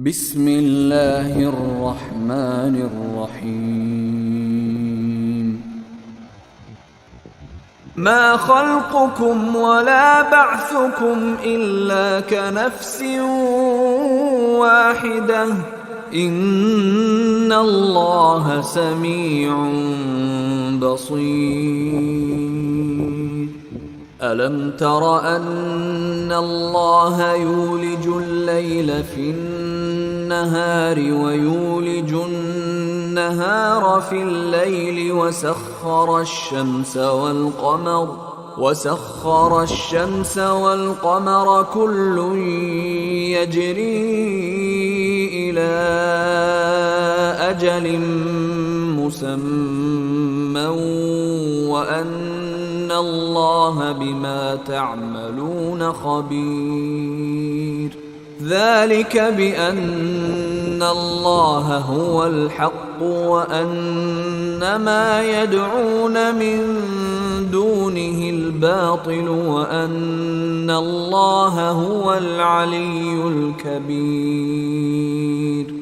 بسم الله الرحمن الرحيم. ما خلقكم ولا بعثكم إلا كنفس واحدة إن الله سميع بصير. ألم تر أن الله يولج الليل في النهار ويولج النهار في الليل وسخر الشمس والقمر كل يجري إلى أجل مسمى وأن الله بما تعملون خبير. ذلك بأن الله هو الحق وأن ما يدعون من دونه الباطل وأن الله هو العلي الكبير.